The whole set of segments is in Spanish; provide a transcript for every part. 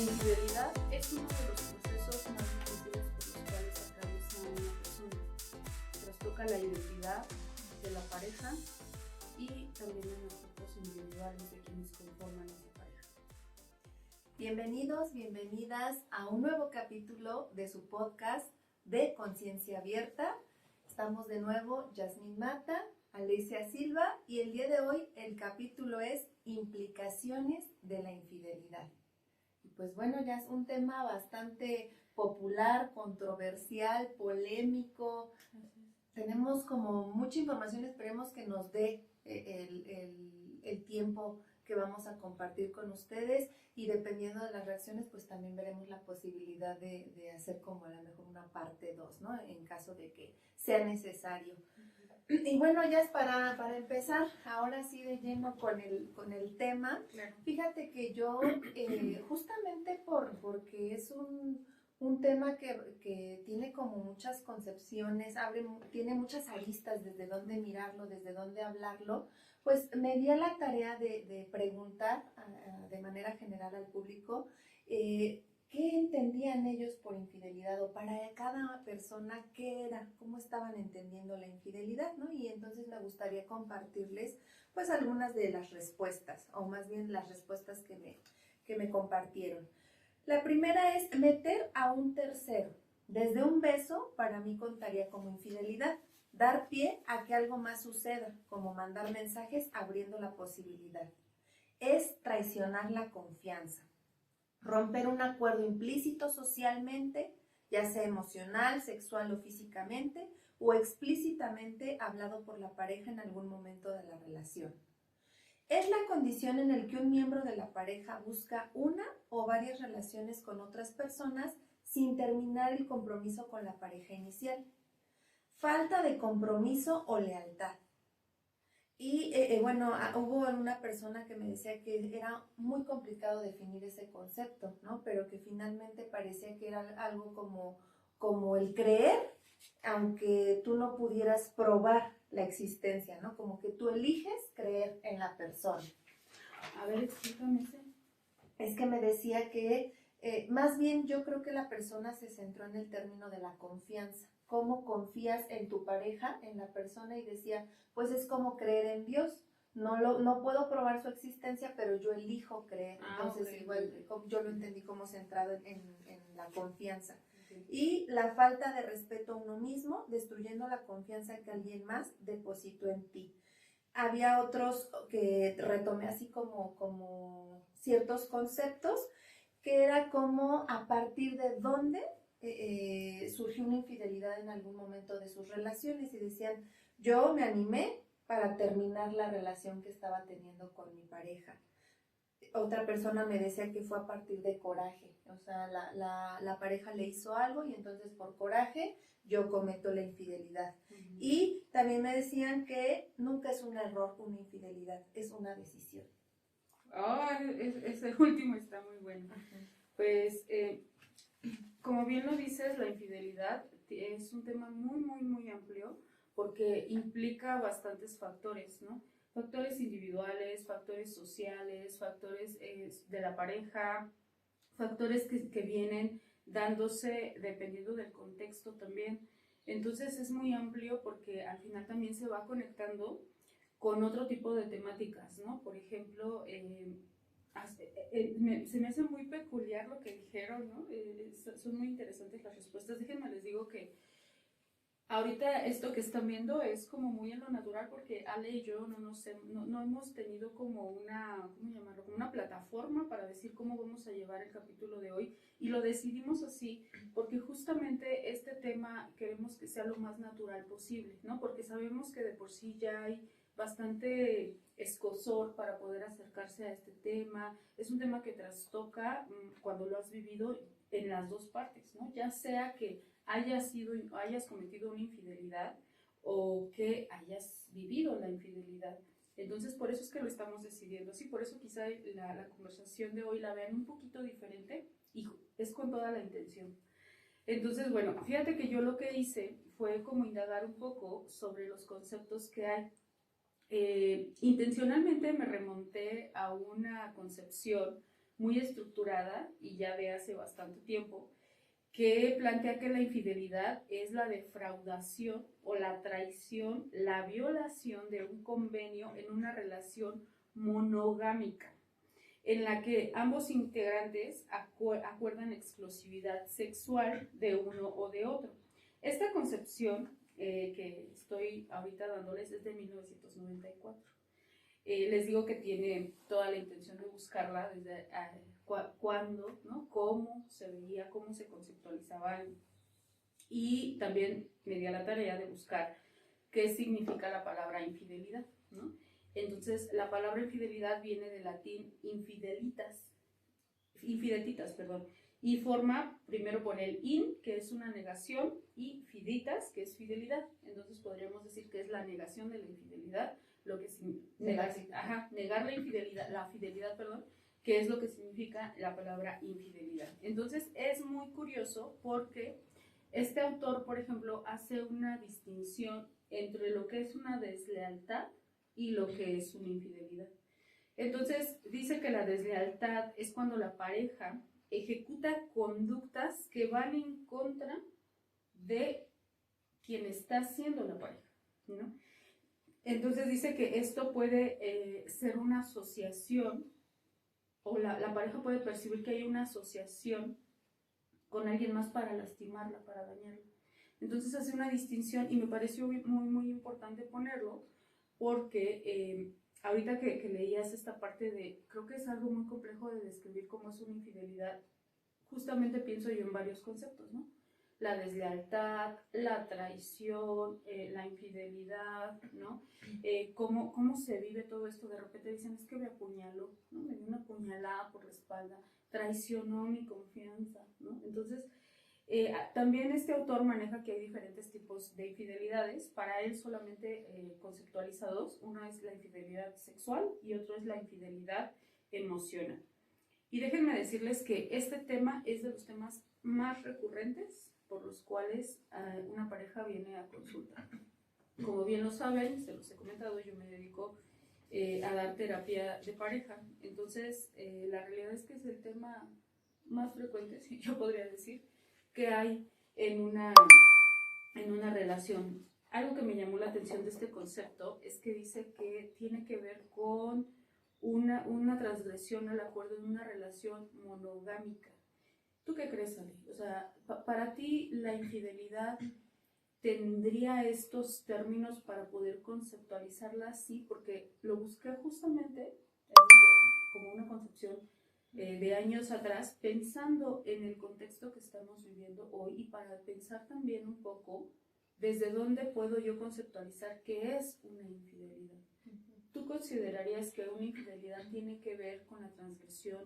infidelidad es uno de los procesos más difíciles por los cuales atraviesa una persona. Trastoca la identidad de la pareja y también en los aspectos individuales de quienes conforman esa pareja. Bienvenidos, bienvenidas a un nuevo capítulo de su podcast de Conciencia Abierta. Estamos de nuevo Yasmín Mata, Alicia Silva, y el día de hoy el capítulo es Implicaciones de la infidelidad. Y pues bueno, ya es un tema bastante popular, controversial, polémico. Tenemos como mucha información, esperemos que nos dé el tiempo que vamos a compartir con ustedes, y dependiendo de las reacciones pues también veremos la posibilidad de hacer como a lo mejor una parte 2, ¿no? En caso de que sea necesario. Y bueno, ya es para empezar, ahora sí de lleno con el tema. Claro. Fíjate que yo, justamente porque es un tema que tiene como muchas concepciones, tiene muchas aristas desde dónde mirarlo, desde dónde hablarlo, pues me di a la tarea de preguntar de manera general al público qué entendían ellos por infidelidad, o para cada persona qué era, cómo estaban entendiendo la infidelidad, ¿no? Y entonces me gustaría compartirles pues algunas de las respuestas, o más bien las respuestas que me compartieron. La primera es meter a un tercero. Desde un beso, para mí contaría como infidelidad. Dar pie a que algo más suceda, como mandar mensajes abriendo la posibilidad. Es traicionar la confianza. Romper un acuerdo implícito socialmente, ya sea emocional, sexual o físicamente, o explícitamente hablado por la pareja en algún momento de la relación. Es la condición en la que un miembro de la pareja busca una o varias relaciones con otras personas sin terminar el compromiso con la pareja inicial. Falta de compromiso o lealtad. Y hubo una persona que me decía que era muy complicado definir ese concepto, ¿no? Pero que finalmente parecía que era algo como el creer, aunque tú no pudieras probar la existencia, ¿no? Como que tú eliges creer en la persona. A ver, explícame ese. Es que me decía que más bien yo creo que la persona se centró en el término de la confianza. ¿Cómo confías en tu pareja, en la persona? Y decía, pues es como creer en Dios. No puedo probar su existencia, pero yo elijo creer. Entonces Okay. igual yo lo entendí como centrado en la confianza. Okay. Y la falta de respeto a uno mismo, destruyendo la confianza que alguien más depositó en ti. Había otros que retomé así como ciertos conceptos, que era como a partir de dónde surgió una infidelidad en algún momento de sus relaciones, y decían, yo me animé para terminar la relación que estaba teniendo con mi pareja. Otra persona me decía que fue a partir de coraje, o sea, la pareja le hizo algo y entonces por coraje yo cometo la infidelidad. Uh-huh. Y también me decían que nunca es un error una infidelidad, es una decisión. Ese último está muy bueno. Uh-huh. Pues, como bien lo dices, la infidelidad es un tema muy, muy, muy amplio porque implica bastantes factores, ¿no? Factores individuales, factores sociales, factores de la pareja, factores que vienen dándose dependiendo del contexto también. Entonces es muy amplio porque al final también se va conectando con otro tipo de temáticas, ¿no? Por ejemplo, se me hace muy peculiar lo que dijeron, ¿no? Son muy interesantes las respuestas. Déjenme les digo que ahorita esto que están viendo es como muy en lo natural porque Ale y yo no hemos tenido como una, ¿cómo llamarlo? Como una plataforma para decir cómo vamos a llevar el capítulo de hoy, y lo decidimos así porque justamente este tema queremos que sea lo más natural posible, ¿no? Porque sabemos que de por sí ya hay bastante escozor para poder acercarse a este tema. Es un tema que trastoca cuando lo has vivido en las dos partes, ¿no? Ya sea que hayas cometido una infidelidad o que hayas vivido la infidelidad. Entonces, por eso es que lo estamos decidiendo así, por eso quizá la conversación de hoy la vean un poquito diferente, y es con toda la intención. Entonces, bueno, fíjate que yo lo que hice fue como indagar un poco sobre los conceptos que hay. Intencionalmente me remonté a una concepción muy estructurada y ya de hace bastante tiempo, que plantea que la infidelidad es la defraudación o la traición, la violación de un convenio en una relación monogámica, en la que ambos integrantes acuerdan exclusividad sexual de uno o de otro. Esta concepción que estoy ahorita dándoles es de 1994. Les digo que tiene toda la intención de buscarla desde cuándo, ¿no? Cómo se veía, cómo se conceptualizaba, y también me di a la tarea de buscar qué significa la palabra infidelidad, ¿no? Entonces, la palabra infidelidad viene del latín infidelitas, perdón, y forma primero por el in, que es una negación, y fiditas, que es fidelidad. Entonces, podríamos decir que es la negación de la infidelidad, lo que negar la infidelidad, la fidelidad, perdón, que es lo que significa la palabra infidelidad. Entonces, es muy curioso porque este autor, por ejemplo, hace una distinción entre lo que es una deslealtad y lo que es una infidelidad. Entonces, dice que la deslealtad es cuando la pareja ejecuta conductas que van en contra de quien está siendo la pareja, ¿no? Entonces dice que esto puede ser una asociación, o la pareja puede percibir que hay una asociación con alguien más para lastimarla, para dañarla. Entonces hace una distinción y me pareció muy, muy importante ponerlo porque ahorita que leías esta parte de, creo que es algo muy complejo de describir cómo es una infidelidad, justamente pienso yo en varios conceptos, ¿no? La deslealtad, la traición, la infidelidad, ¿no? Cómo se vive todo esto. De repente dicen, es que me apuñaló, ¿no? Me dio una puñalada por la espalda, traicionó mi confianza, ¿no? Entonces, también este autor maneja que hay diferentes tipos de infidelidades. Para él solamente conceptualiza dos. Una es la infidelidad sexual y otro es la infidelidad emocional. Y déjenme decirles que este tema es de los temas más recurrentes por los cuales una pareja viene a consulta. Como bien lo saben, se los he comentado, yo me dedico a dar terapia de pareja. Entonces, la realidad es que es el tema más frecuente, si yo podría decir, que hay en una relación. Algo que me llamó la atención de este concepto es que dice que tiene que ver con una transgresión al acuerdo en una relación monogámica. ¿Tú qué crees, Ale? O sea, para ti la infidelidad tendría estos términos para poder conceptualizarla así, porque lo busqué justamente como una concepción de años atrás, pensando en el contexto que estamos viviendo hoy y para pensar también un poco desde dónde puedo yo conceptualizar qué es una infidelidad. ¿Tú considerarías que una infidelidad tiene que ver con la transgresión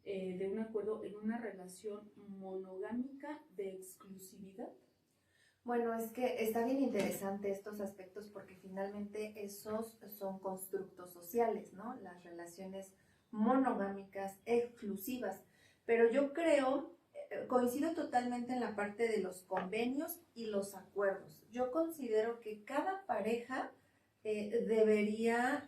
de un acuerdo en una relación monogámica de exclusividad? Bueno, es que está bien interesante estos aspectos porque finalmente esos son constructos sociales, ¿no? Las relaciones monogámicas, exclusivas. Pero yo creo, coincido totalmente en la parte de los convenios y los acuerdos. Yo considero que cada pareja debería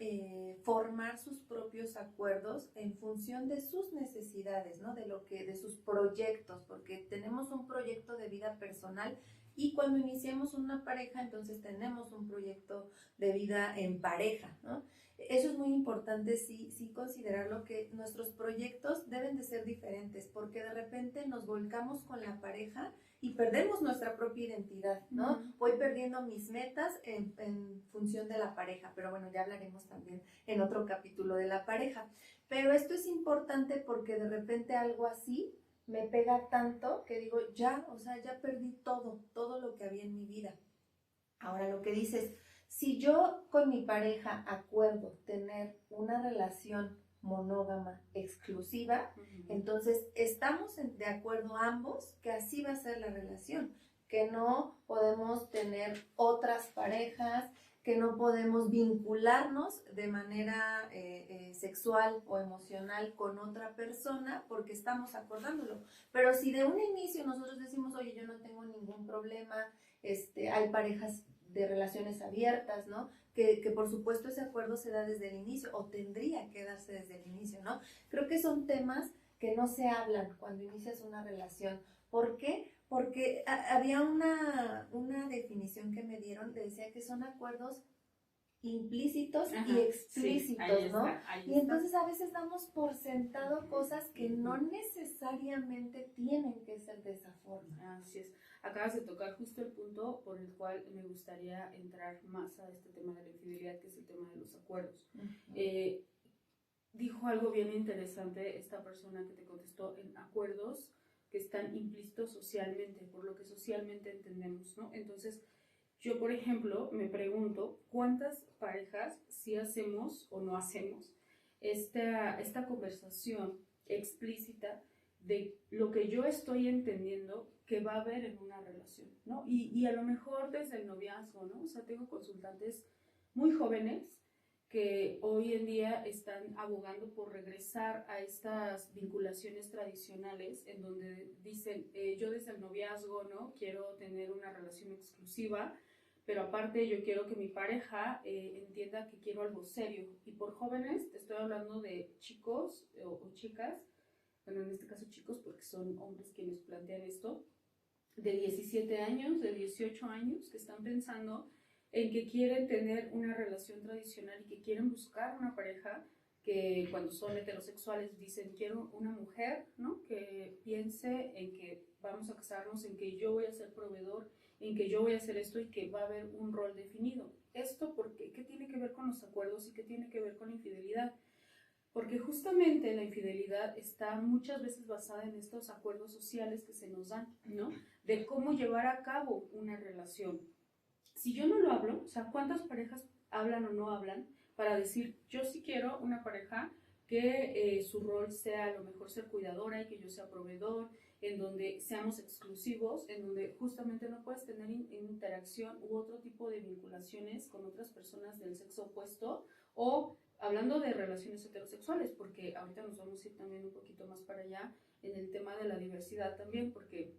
formar sus propios acuerdos en función de sus necesidades, ¿no? De sus proyectos, porque tenemos un proyecto de vida personal y cuando iniciamos una pareja, entonces tenemos un proyecto de vida en pareja, ¿no? Eso es muy importante, sí considerarlo, que nuestros proyectos deben de ser diferentes, porque de repente nos volcamos con la pareja y perdemos nuestra propia identidad, ¿no? Voy perdiendo mis metas en función de la pareja, pero bueno, ya hablaremos también en otro capítulo de la pareja. Pero esto es importante porque de repente algo así me pega tanto que digo, ya perdí todo lo que había en mi vida. Ahora lo que dices, si yo con mi pareja acuerdo tener una relación monógama exclusiva, entonces estamos de acuerdo ambos que así va a ser la relación, que no podemos tener otras parejas, que no podemos vincularnos de manera sexual o emocional con otra persona porque estamos acordándolo. Pero si de un inicio nosotros decimos, oye, yo no tengo ningún problema, hay parejas de relaciones abiertas, ¿no? Que por supuesto ese acuerdo se da desde el inicio o tendría que darse desde el inicio, ¿no? Creo que son temas que no se hablan cuando inicias una relación. ¿Por qué? Porque había una definición que me dieron, que decía que son acuerdos implícitos Ajá, y explícitos, sí, ahí ¿no? está, ahí Y está. entonces a veces damos por sentado cosas que no necesariamente tienen que ser de esa forma. Así es. Acabas de tocar justo el punto por el cual me gustaría entrar más a este tema de la infidelidad, que es el tema de los acuerdos. Dijo algo bien interesante esta persona que te contestó, en acuerdos que están implícitos socialmente, por lo que socialmente entendemos, ¿no? Entonces, yo, por ejemplo, me pregunto cuántas parejas sí hacemos o no hacemos esta conversación explícita de lo que yo estoy entendiendo que va a haber en una relación, ¿no? Y a lo mejor desde el noviazgo, ¿no? O sea, tengo consultantes muy jóvenes que hoy en día están abogando por regresar a estas vinculaciones tradicionales en donde dicen, yo desde el noviazgo, ¿no? Quiero tener una relación exclusiva, pero aparte yo quiero que mi pareja entienda que quiero algo serio. Y por jóvenes te estoy hablando de chicos o chicas, bueno, en este caso chicos porque son hombres quienes plantean esto, de 17 años, de 18 años, que están pensando en que quieren tener una relación tradicional y que quieren buscar una pareja que cuando son heterosexuales dicen quiero una mujer, ¿no? Que piense en que vamos a casarnos, en que yo voy a ser proveedor, en que yo voy a hacer esto y que va a haber un rol definido. Esto porque, ¿qué tiene que ver con los acuerdos y qué tiene que ver con la infidelidad? Porque justamente la infidelidad está muchas veces basada en estos acuerdos sociales que se nos dan, ¿no? De cómo llevar a cabo una relación. Si yo no lo hablo, o sea, ¿cuántas parejas hablan o no hablan para decir, yo sí quiero una pareja que su rol sea a lo mejor ser cuidadora y que yo sea proveedor, en donde seamos exclusivos, en donde justamente no puedes tener interacción u otro tipo de vinculaciones con otras personas del sexo opuesto, o hablando de relaciones heterosexuales, porque ahorita nos vamos a ir también un poquito más para allá en el tema de la diversidad también, porque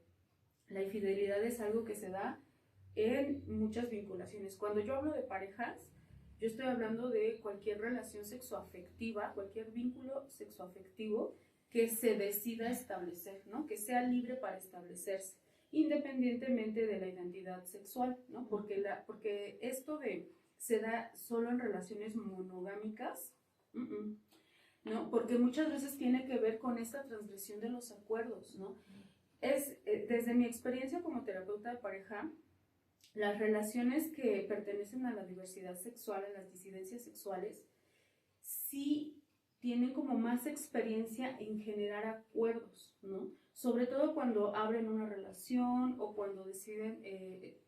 la infidelidad es algo que se da en muchas vinculaciones. Cuando yo hablo de parejas, yo estoy hablando de cualquier relación sexoafectiva, cualquier vínculo sexoafectivo que se decida establecer, ¿no? Que sea libre para establecerse, independientemente de la identidad sexual, ¿no? Porque esto se da solo en relaciones monogámicas, ¿no? Porque muchas veces tiene que ver con esta transgresión de los acuerdos, ¿no? Desde mi experiencia como terapeuta de pareja, las relaciones que pertenecen a la diversidad sexual, a las disidencias sexuales, sí tienen como más experiencia en generar acuerdos, ¿no? Sobre todo cuando abren una relación o cuando deciden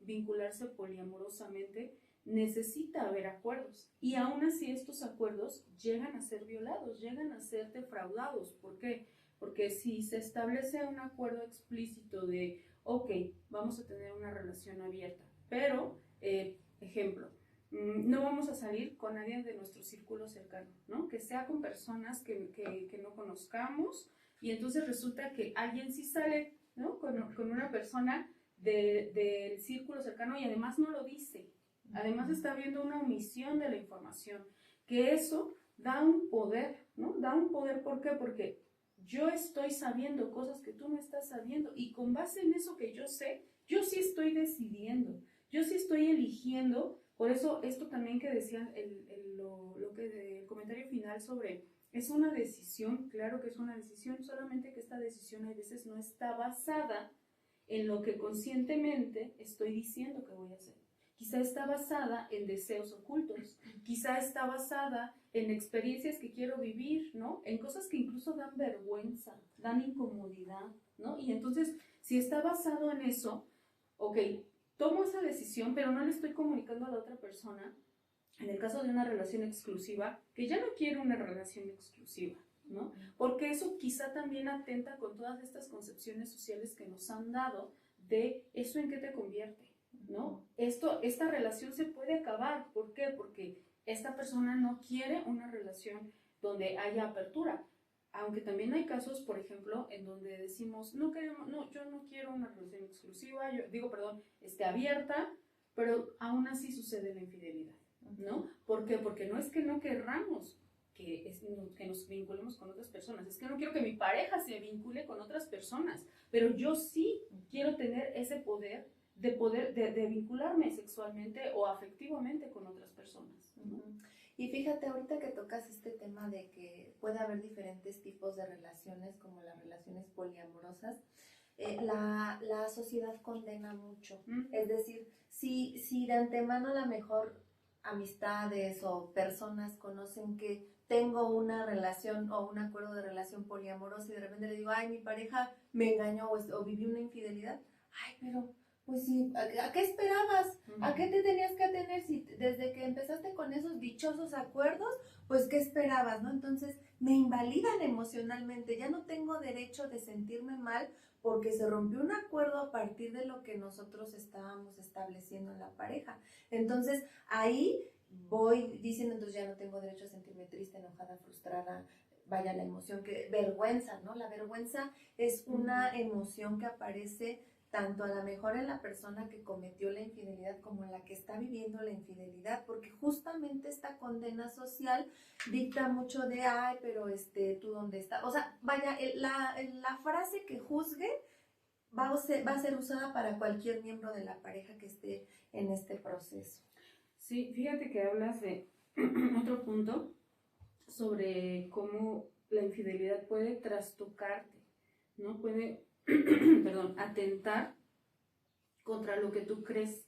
vincularse poliamorosamente, necesita haber acuerdos. Y aún así estos acuerdos llegan a ser violados, llegan a ser defraudados. ¿Por qué? Porque si se establece un acuerdo explícito de, ok, vamos a tener una relación abierta, pero, ejemplo, no vamos a salir con nadie de nuestro círculo cercano, ¿no? Que sea con personas que no conozcamos, y entonces resulta que alguien sí sale, ¿no? Con una persona del círculo cercano y además no lo dice. Además está habiendo una omisión de la información, que eso da un poder, ¿no? Da un poder, ¿por qué? Porque yo estoy sabiendo cosas que tú no estás sabiendo y con base en eso que yo sé, yo sí estoy decidiendo, yo sí estoy eligiendo. Por eso esto también que decía el comentario final sobre, es una decisión, claro que es una decisión, solamente que esta decisión a veces no está basada en lo que conscientemente estoy diciendo que voy a hacer. Quizá está basada en deseos ocultos, quizá está basada en experiencias que quiero vivir, ¿no? En cosas que incluso dan vergüenza, dan incomodidad, ¿no? Y entonces, si está basado en eso, ok, tomo esa decisión, pero no le estoy comunicando a la otra persona, en el caso de una relación exclusiva, que ya no quiero una relación exclusiva, ¿no? Porque eso quizá también atenta con todas estas concepciones sociales que nos han dado de eso en qué te convierte, ¿no? Esta relación se puede acabar. ¿Por qué? Porque esta persona no quiere una relación donde haya apertura. Aunque también hay casos, por ejemplo, en donde decimos, no, yo no quiero una relación exclusiva, abierta, pero aún así sucede la infidelidad, ¿no? ¿Por qué? Porque no es que no querramos que nos vinculemos con otras personas, es que no quiero que mi pareja se vincule con otras personas, pero yo sí quiero tener ese poder de vincularme sexualmente o afectivamente con otras personas, ¿no? Y fíjate, ahorita que tocas este tema de que puede haber diferentes tipos de relaciones, como las relaciones poliamorosas, la sociedad condena mucho. Es decir, si de antemano a lo mejor amistades o personas conocen que tengo una relación o un acuerdo de relación poliamorosa y de repente le digo, ay, mi pareja me engañó o viví una infidelidad, ay, pero pues sí, ¿a qué esperabas? ¿A qué te tenías que atener si desde que empezaste con esos dichosos acuerdos, pues qué esperabas, ¿no? Entonces me invalidan emocionalmente, ya no tengo derecho de sentirme mal porque se rompió un acuerdo a partir de lo que nosotros estábamos estableciendo en la pareja. Entonces ahí voy diciendo, entonces ya no tengo derecho a sentirme triste, enojada, frustrada, vaya la emoción, vergüenza, ¿no? La vergüenza es una emoción que aparece tanto a lo mejor en la persona que cometió la infidelidad como en la que está viviendo la infidelidad, porque justamente esta condena social dicta mucho de, ay, pero ¿tú dónde estás? O sea, vaya, la frase que juzgue va a ser usada para cualquier miembro de la pareja que esté en este proceso. Sí, fíjate que hablas de otro punto sobre cómo la infidelidad puede trastocarte, ¿no? Puede, perdón, atentar contra lo que tú crees.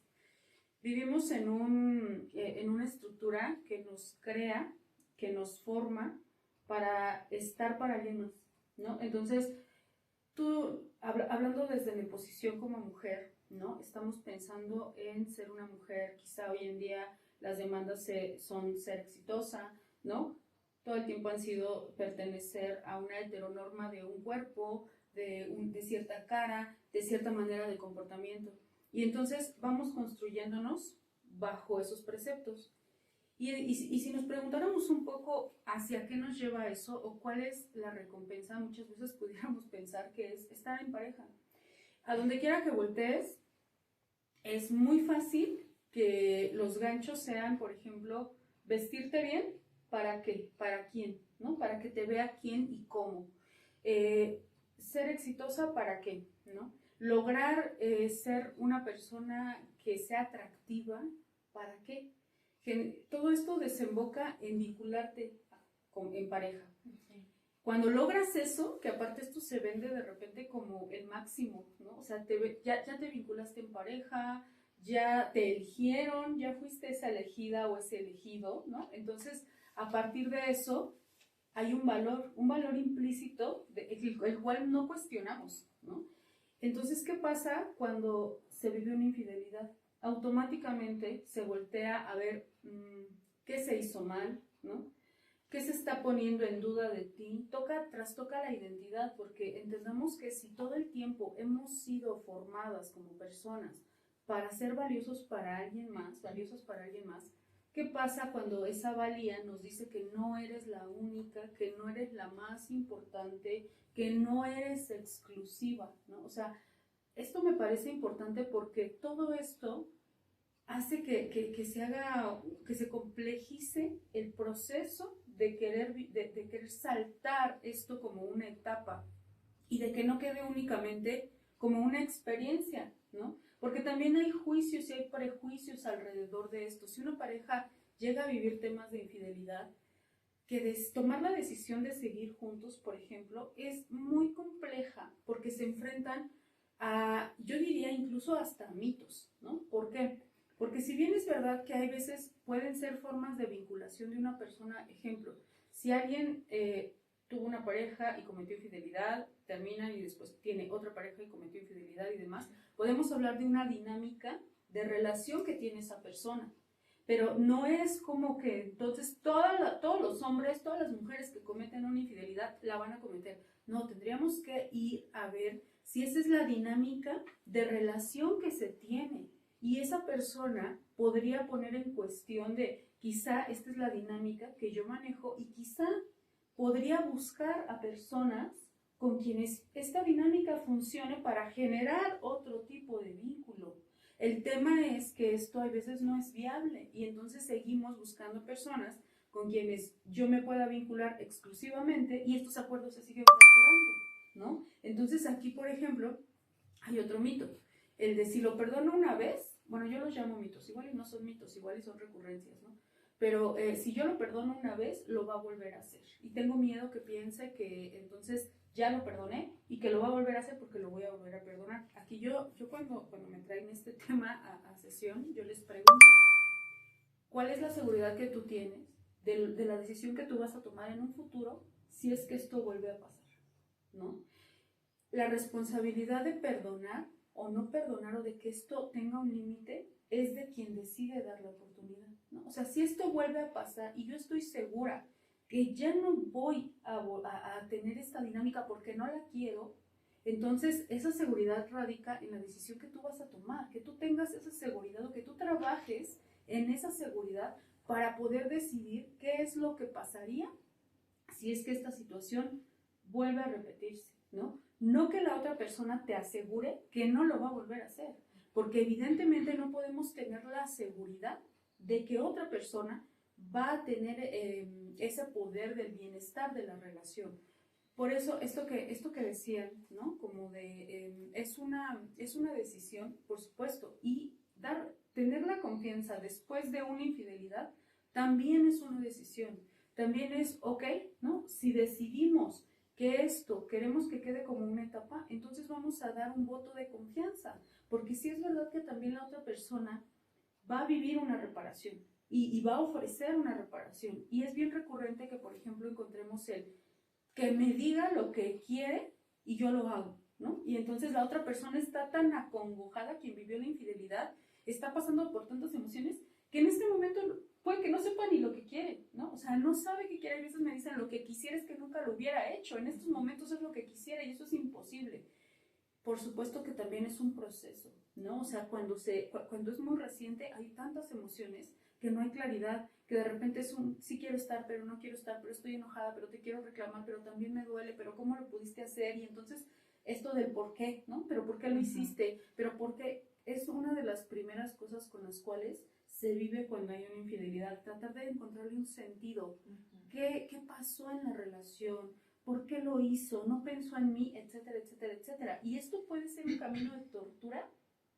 Vivimos en una estructura que nos crea, que nos forma para estar para alguien más, ¿no? Entonces, tú, hablando desde mi posición como mujer, ¿no? Estamos pensando en ser una mujer, quizá hoy en día las demandas son ser exitosa, ¿no? Todo el tiempo han sido pertenecer a una heteronorma de un cuerpo, de cierta cara, de cierta manera de comportamiento. Y entonces vamos construyéndonos bajo esos preceptos. Y si nos preguntáramos un poco hacia qué nos lleva eso o cuál es la recompensa, muchas veces pudiéramos pensar que es estar en pareja. A donde quiera que voltees, es muy fácil que los ganchos sean, por ejemplo, vestirte bien, ¿para qué? ¿Para quién? ¿No? Para que te vea quién y cómo. Ser exitosa, ¿para qué? ¿No? Lograr ser una persona que sea atractiva, ¿para qué? Que todo esto desemboca en vincularte en pareja. Cuando logras eso, que aparte esto se vende de repente como el máximo, ¿no? O sea, ya te vinculaste en pareja, ya te eligieron, ya fuiste esa elegida o ese elegido, ¿no? Entonces, a partir de eso, hay un valor implícito, el cual no cuestionamos, ¿no? Entonces, ¿qué pasa cuando se vive una infidelidad? Automáticamente se voltea a ver qué se hizo mal, ¿no? ¿Qué se está poniendo en duda de ti? Trastoca la identidad, porque entendamos que si todo el tiempo hemos sido formadas como personas para ser valiosas para alguien más, ¿qué pasa cuando esa valía nos dice que no eres la única, que no eres la más importante, que no eres exclusiva, ¿no? O sea, esto me parece importante porque todo esto hace que se complejice el proceso de querer saltar esto como una etapa y de que no quede únicamente como una experiencia, ¿no? Porque también hay juicios y hay prejuicios alrededor de esto. Si una pareja llega a vivir temas de infidelidad, tomar la decisión de seguir juntos, por ejemplo, es muy compleja porque se enfrentan yo diría incluso hasta mitos, ¿no? ¿Por qué? Porque si bien es verdad que hay veces pueden ser formas de vinculación de una persona, ejemplo, si alguien tuvo una pareja y cometió infidelidad, termina y después tiene otra pareja y cometió infidelidad y demás, podemos hablar de una dinámica de relación que tiene esa persona. Pero no es como que entonces todos los hombres, todas las mujeres que cometen una infidelidad la van a cometer. No, tendríamos que ir a ver si esa es la dinámica de relación que se tiene. Y esa persona podría poner en cuestión de quizá esta es la dinámica que yo manejo y quizá podría buscar a personas con quienes esta dinámica funcione para generar otro tipo de vínculo. El tema es que esto a veces no es viable y entonces seguimos buscando personas con quienes yo me pueda vincular exclusivamente y estos acuerdos se siguen fracturando, ¿no? Entonces aquí, por ejemplo, hay otro mito, el de si lo perdono una vez, bueno, yo los llamo mitos, igual y no son mitos, igual y son recurrencias, ¿no? Pero si yo lo perdono una vez, lo va a volver a hacer. Y tengo miedo que piense que entonces ya lo perdoné y que lo va a volver a hacer porque lo voy a volver a perdonar. Aquí yo cuando me traen este tema a sesión, yo les pregunto, ¿cuál es la seguridad que tú tienes de la decisión que tú vas a tomar en un futuro si es que esto vuelve a pasar, ¿no? La responsabilidad de perdonar o no perdonar o de que esto tenga un límite es de quien decide dar la oportunidad, ¿no? O sea, si esto vuelve a pasar y yo estoy segura que ya no voy a tener esta dinámica porque no la quiero, entonces esa seguridad radica en la decisión que tú vas a tomar, que tú tengas esa seguridad o que tú trabajes en esa seguridad para poder decidir qué es lo que pasaría si es que esta situación vuelve a repetirse, ¿no? No que la otra persona te asegure que no lo va a volver a hacer, porque evidentemente no podemos tener la seguridad de que otra persona va a tener ese poder del bienestar de la relación. Por eso, esto que decían, ¿no? Como de, es una decisión, por supuesto, y tener la confianza después de una infidelidad también es una decisión. También es, ok, ¿no? Si decidimos que esto queremos que quede como una etapa, entonces vamos a dar un voto de confianza, porque sí es verdad que también la otra persona va a vivir una reparación y va a ofrecer una reparación. Y es bien recurrente que, por ejemplo, encontremos el que me diga lo que quiere y yo lo hago, ¿no? Y entonces la otra persona está tan acongojada, quien vivió la infidelidad, está pasando por tantas emociones que en este momento puede que no sepa ni lo que quiere, ¿no? O sea, no sabe qué quiere. A veces me dicen, lo que quisiera es que nunca lo hubiera hecho. En estos momentos es lo que quisiera y eso es imposible. Por supuesto que también es un proceso, ¿no? O sea, cuando es muy reciente hay tantas emociones que no hay claridad, que de repente es un sí quiero estar, pero no quiero estar, pero estoy enojada, pero te quiero reclamar, pero también me duele, pero ¿cómo lo pudiste hacer? Y entonces esto del por qué, ¿no? Pero ¿por qué lo hiciste? Pero ¿por qué? Es una de las primeras cosas con las cuales se vive cuando hay una infidelidad, tratar de encontrarle un sentido. ¿Qué pasó en la relación? ¿Por qué lo hizo? ¿No pensó en mí? Etcétera, etcétera, etcétera. Y esto puede ser un camino de tortura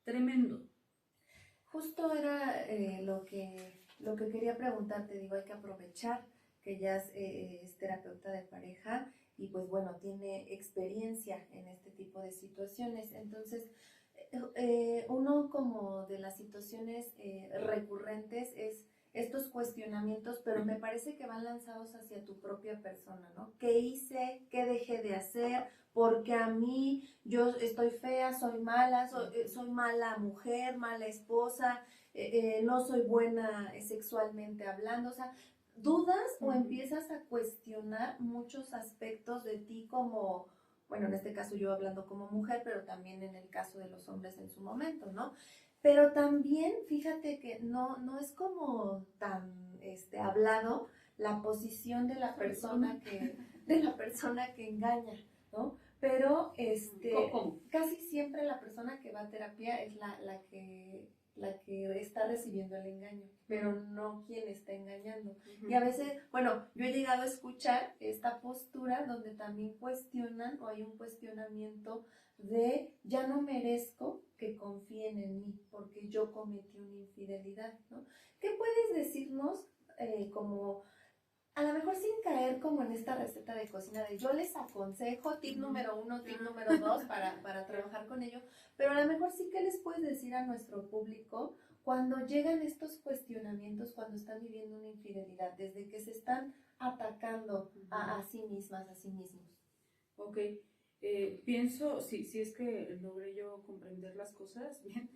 tremendo. Justo era lo que quería preguntarte, digo, hay que aprovechar que ya es terapeuta de pareja y pues bueno, tiene experiencia en este tipo de situaciones. Entonces, uno como de las situaciones recurrentes es estos cuestionamientos, pero me parece que van lanzados hacia tu propia persona, ¿no? ¿Qué hice? ¿Qué dejé de hacer? Porque a mí yo estoy fea, soy mala, soy mala mujer, mala esposa, no soy buena sexualmente hablando, o sea, dudas o empiezas a cuestionar muchos aspectos de ti como, bueno, en este caso yo hablando como mujer, pero también en el caso de los hombres en su momento, ¿no? Pero también, fíjate que no es como tan hablado la posición de la persona que engaña, ¿no? Pero ¿Cómo? casi siempre la persona que va a terapia es la que está recibiendo el engaño, pero no quien está engañando. Y a veces, bueno, yo he llegado a escuchar esta postura donde también cuestionan o hay un cuestionamiento de ya no merezco que confíen en mí porque yo cometí una infidelidad, ¿no? ¿Qué puedes decirnos como a lo mejor sin caer como en esta receta de cocina de yo les aconsejo tip número 1, tip número 2 para trabajar con ello, pero a lo mejor sí que les puedes decir a nuestro público cuando llegan estos cuestionamientos, cuando están viviendo una infidelidad, desde que se están atacando a sí mismas, a sí mismos? Ok, pienso, si es que logré yo comprender las cosas bien,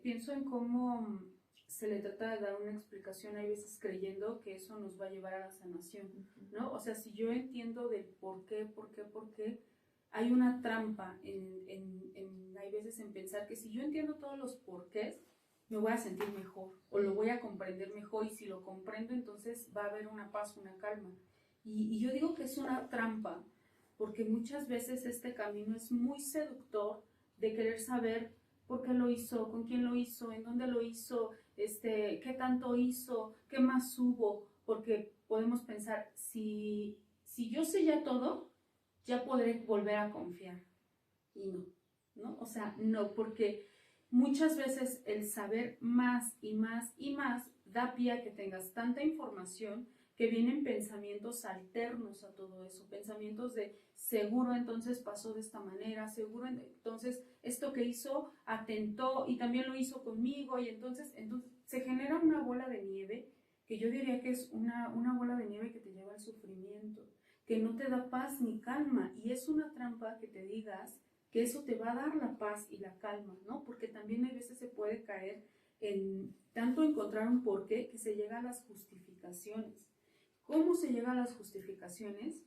pienso en cómo se le trata de dar una explicación, hay veces creyendo que eso nos va a llevar a la sanación, ¿no? O sea, si yo entiendo del por qué, hay una trampa hay veces en pensar que si yo entiendo todos los porqués, me voy a sentir mejor o lo voy a comprender mejor y si lo comprendo entonces va a haber una paz, una calma. Y yo digo que es una trampa porque muchas veces este camino es muy seductor de querer saber por qué lo hizo, con quién lo hizo, en dónde lo hizo, qué tanto hizo, qué más hubo, porque podemos pensar, si yo sé ya todo, ya podré volver a confiar. Y no, ¿no? O sea, no, porque muchas veces el saber más y más y más da pie a que tengas tanta información que vienen pensamientos alternos a todo eso, pensamientos de seguro entonces pasó de esta manera, seguro entonces esto que hizo atentó y también lo hizo conmigo y entonces se genera una bola de nieve que yo diría que es una bola de nieve que te lleva al sufrimiento, que no te da paz ni calma y es una trampa que te digas que eso te va a dar la paz y la calma, ¿no? Porque también a veces se puede caer en tanto encontrar un porqué que se llega a las justificaciones. ¿Cómo se llega a las justificaciones?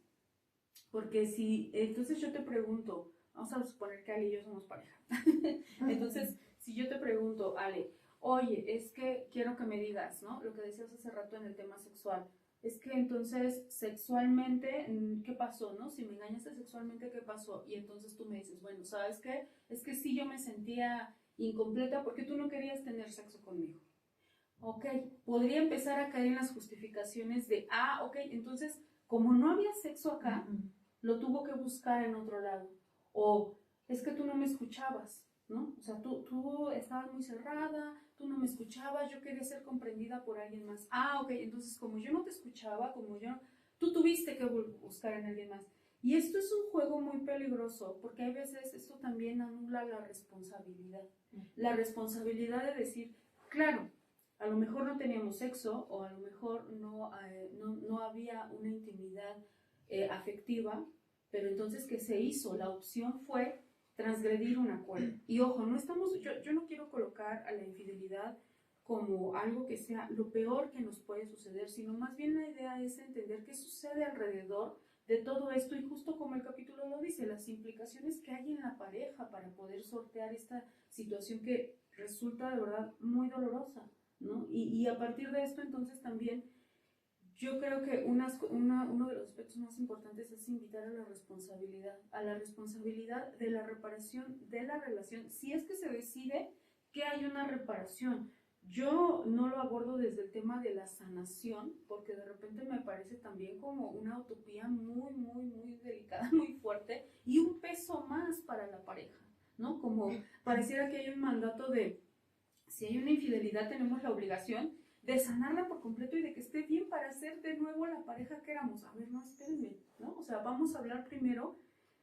Porque si, entonces yo te pregunto, vamos a suponer que Ale y yo somos pareja. Entonces, si yo te pregunto, Ale, oye, es que quiero que me digas, ¿no? Lo que decías hace rato en el tema sexual. Es que entonces sexualmente, ¿qué pasó, no? Si me engañaste sexualmente, ¿qué pasó? Y entonces tú me dices, bueno, ¿sabes qué? Es que sí yo me sentía incompleta porque tú no querías tener sexo conmigo. Ok, podría empezar a caer en las justificaciones de, ok, entonces, como no había sexo acá, lo tuvo que buscar en otro lado. O es que tú no me escuchabas, ¿no? O sea, tú estabas muy cerrada, tú no me escuchabas, yo quería ser comprendida por alguien más. Ok, entonces como yo no te escuchaba, tú tuviste que buscar en alguien más. Y esto es un juego muy peligroso porque hay veces esto también anula la responsabilidad. La responsabilidad de decir, claro, a lo mejor no teníamos sexo o a lo mejor no había una intimidad afectiva, pero entonces, ¿qué se hizo? La opción fue transgredir un acuerdo. Y ojo, yo no quiero colocar a la infidelidad como algo que sea lo peor que nos puede suceder, sino más bien la idea es entender qué sucede alrededor de todo esto y justo como el capítulo lo dice, las implicaciones que hay en la pareja para poder sortear esta situación que resulta de verdad muy dolorosa, ¿no? Y a partir de esto entonces también yo creo que uno de los aspectos más importantes es invitar a la responsabilidad de la reparación de la relación, si es que se decide que hay una reparación. Yo no lo abordo desde el tema de la sanación, porque de repente me parece también como una utopía muy, muy, muy delicada, muy fuerte, y un peso más para la pareja, ¿no? Como pareciera que hay un mandato de, si hay una infidelidad tenemos la obligación de sanarla por completo y de que esté bien para ser de nuevo la pareja que éramos. A ver, no, espérenme, ¿no? O sea, vamos a hablar primero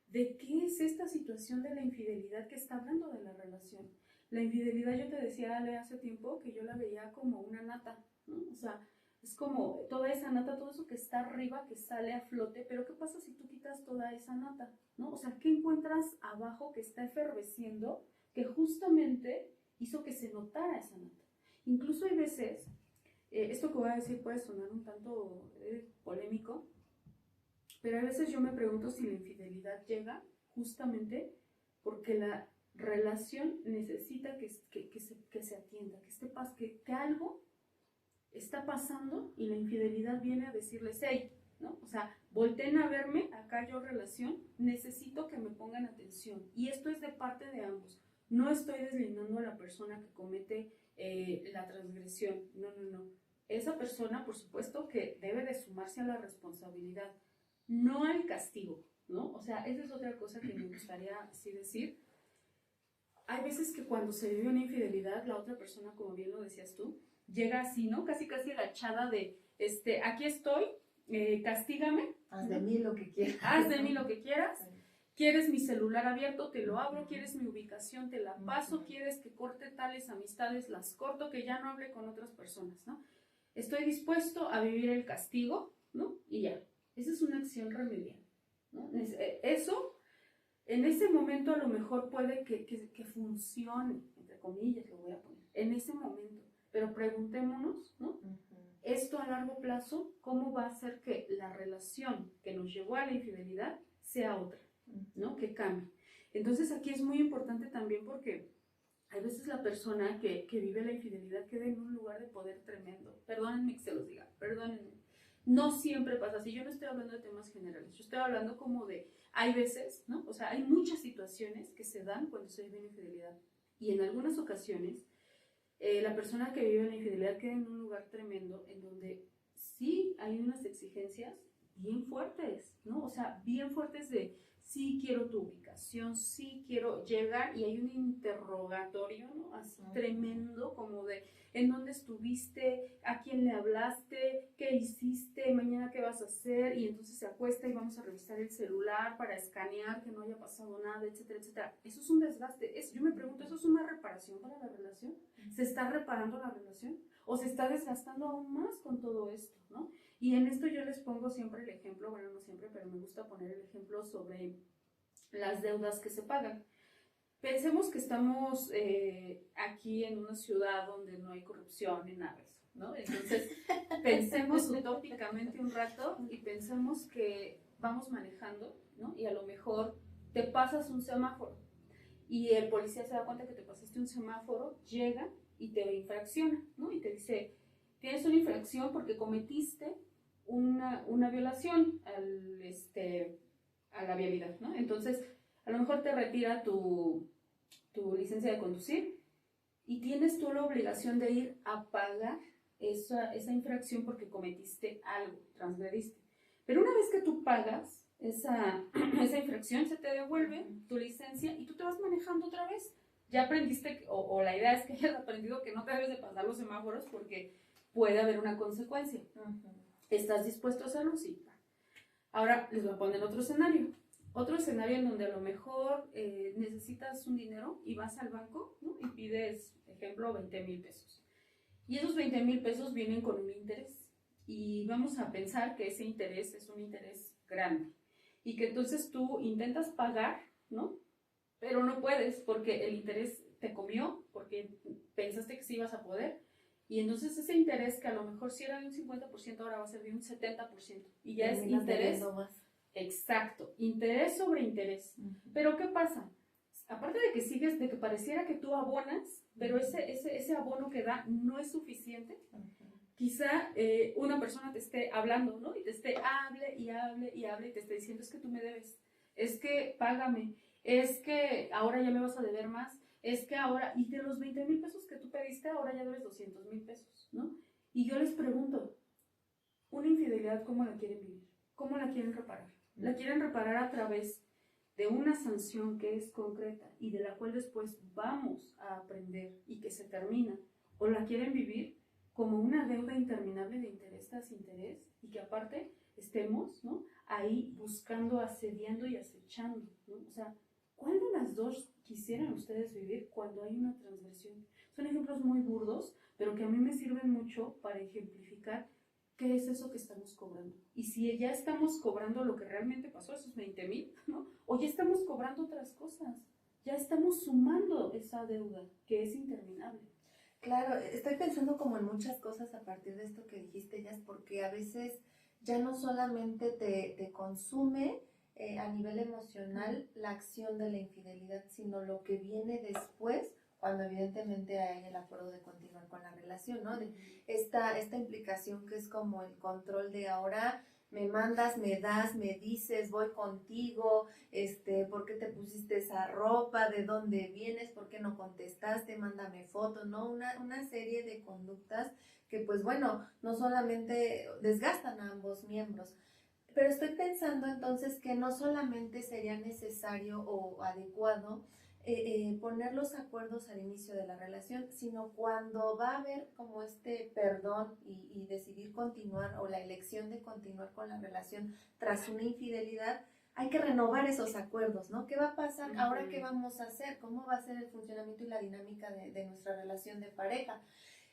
de qué es esta situación de la infidelidad que está hablando de la relación. La infidelidad, yo te decía, Ale, hace tiempo que yo la veía como una nata, ¿no? O sea, es como toda esa nata, todo eso que está arriba, que sale a flote, pero ¿qué pasa si tú quitas toda esa nata, ¿no? O sea, ¿qué encuentras abajo que está efervesciendo, que justamente hizo que se notara esa nata? Incluso hay veces esto que voy a decir puede sonar un tanto polémico, pero a veces yo me pregunto si la infidelidad llega justamente porque la relación necesita que se atienda, que algo está pasando y la infidelidad viene a decirles, hey, ¿no? O sea, volteen a verme, acá yo relación, necesito que me pongan atención. Y esto es de parte de ambos. No estoy deslindando a la persona que comete la transgresión, no. Esa persona, por supuesto, que debe de sumarse a la responsabilidad, no al castigo, ¿no? O sea, esa es otra cosa que me gustaría así decir. Hay veces que cuando se vive una infidelidad, la otra persona, como bien lo decías tú, llega así, ¿no? Casi agachada de, aquí estoy, castígame. Haz de mí lo que quieras. Haz de mí lo que quieras. ¿Quieres mi celular abierto? Te lo abro. ¿Quieres mi ubicación? Te la paso. ¿Quieres que corte tales amistades? Las corto, que ya no hable con otras personas, ¿no? Estoy dispuesto a vivir el castigo, ¿no? Y ya. Esa es una acción remedial, ¿no? Eso, en ese momento a lo mejor puede que funcione, entre comillas lo voy a poner, en ese momento. Pero preguntémonos, ¿no? Esto a largo plazo, ¿cómo va a hacer que la relación que nos llevó a la infidelidad sea otra, ¿no? Que cambie. Entonces aquí es muy importante también porque a veces la persona que vive la infidelidad queda en un lugar de poder tremendo. Perdónenme que se los diga, perdónenme. No siempre pasa así. Yo no estoy hablando de temas generales. Yo estoy hablando como de, hay veces, ¿no? O sea, hay muchas situaciones que se dan cuando se vive una infidelidad. Y en algunas ocasiones, la persona que vive en la infidelidad queda en un lugar tremendo en donde sí hay unas exigencias bien fuertes, ¿no? O sea, bien fuertes de sí quiero tu ubicación, sí quiero llegar, y hay un interrogatorio, ¿no? Así tremendo, como de en dónde estuviste, a quién le hablaste, qué hiciste, mañana qué vas a hacer, y entonces se acuesta y vamos a revisar el celular para escanear que no haya pasado nada, etcétera, etcétera. Eso es un desgaste. Yo me pregunto, ¿eso es una reparación para la relación? ¿Se está reparando la relación? ¿O se está desgastando aún más con todo esto, ¿no? Y en esto yo les pongo siempre el ejemplo, bueno, no siempre, pero me gusta poner el ejemplo sobre las deudas que se pagan. Pensemos que estamos aquí en una ciudad donde no hay corrupción ni nada de eso, ¿no? Entonces, pensemos utópicamente un rato y pensemos que vamos manejando, ¿no? Y a lo mejor te pasas un semáforo y el policía se da cuenta que te pasaste un semáforo, llega y te infracciona, ¿no? Y te dice, tienes una infracción porque cometiste una violación a la vialidad, ¿no? Entonces, a lo mejor te retira tu licencia de conducir y tienes tú la obligación de ir a pagar esa infracción porque cometiste algo, transgrediste. Pero una vez que tú pagas esa infracción, se te devuelve tu licencia y tú te vas manejando otra vez. Ya aprendiste, o la idea es que hayas aprendido que no te debes de pasar los semáforos porque puede haber una consecuencia. ¿Estás dispuesto a hacerlo? Sí. Ahora les voy a poner otro escenario. Otro escenario en donde a lo mejor necesitas un dinero y vas al banco, ¿no? Y pides, ejemplo, 20,000 pesos. Y esos 20,000 pesos vienen con un interés. Y vamos a pensar que ese interés es un interés grande. Y que entonces tú intentas pagar, ¿no? Pero no puedes porque el interés te comió, porque pensaste que sí ibas a poder. Y entonces ese interés, que a lo mejor si era de un 50%, ahora va a ser de un 70%. Y ya es interés. Exacto, interés sobre interés. Pero ¿qué pasa? Aparte de que sigues, de que pareciera que tú abonas, pero ese abono que da no es suficiente, quizá una persona te esté hablando, ¿no? Y te esté hable y hable y hable y te esté diciendo, es que tú me debes, es que págame, es que ahora ya me vas a deber más, es que ahora, y de los 20,000 pesos que tú pediste, ahora ya debes 200,000 pesos, ¿no? Y yo les pregunto, ¿una infidelidad cómo la quieren vivir? ¿Cómo la quieren reparar? La quieren reparar a través de una sanción que es concreta y de la cual después vamos a aprender y que se termina, o la quieren vivir como una deuda interminable de interés tras interés y que aparte estemos, ¿no? Ahí buscando, asediando y acechando, ¿no? O sea, ¿cuál de las dos quisieran ustedes vivir cuando hay una transgresión? Son ejemplos muy burdos, pero que a mí me sirven mucho para ejemplificar ¿qué es eso que estamos cobrando? Y si ya estamos cobrando lo que realmente pasó, esos 20,000, ¿no? O ya estamos cobrando otras cosas, ya estamos sumando esa deuda que es interminable. Claro, estoy pensando como en muchas cosas a partir de esto que dijiste, Jazz, porque a veces ya no solamente te consume a nivel emocional la acción de la infidelidad, sino lo que viene después, cuando evidentemente hay el acuerdo de continuar con la relación, ¿no? De esta implicación que es como el control de ahora me mandas, me das, me dices, voy contigo, ¿por qué te pusiste esa ropa? ¿De dónde vienes? ¿Por qué no contestaste? Mándame fotos, ¿no? Una serie de conductas que pues bueno, no solamente desgastan a ambos miembros, pero estoy pensando entonces que no solamente sería necesario o adecuado poner los acuerdos al inicio de la relación, sino cuando va a haber como este perdón y decidir continuar o la elección de continuar con la relación tras una infidelidad, hay que renovar esos acuerdos, ¿no? ¿Qué va a pasar? ¿Ahora qué vamos a hacer? ¿Cómo va a ser el funcionamiento y la dinámica de nuestra relación de pareja?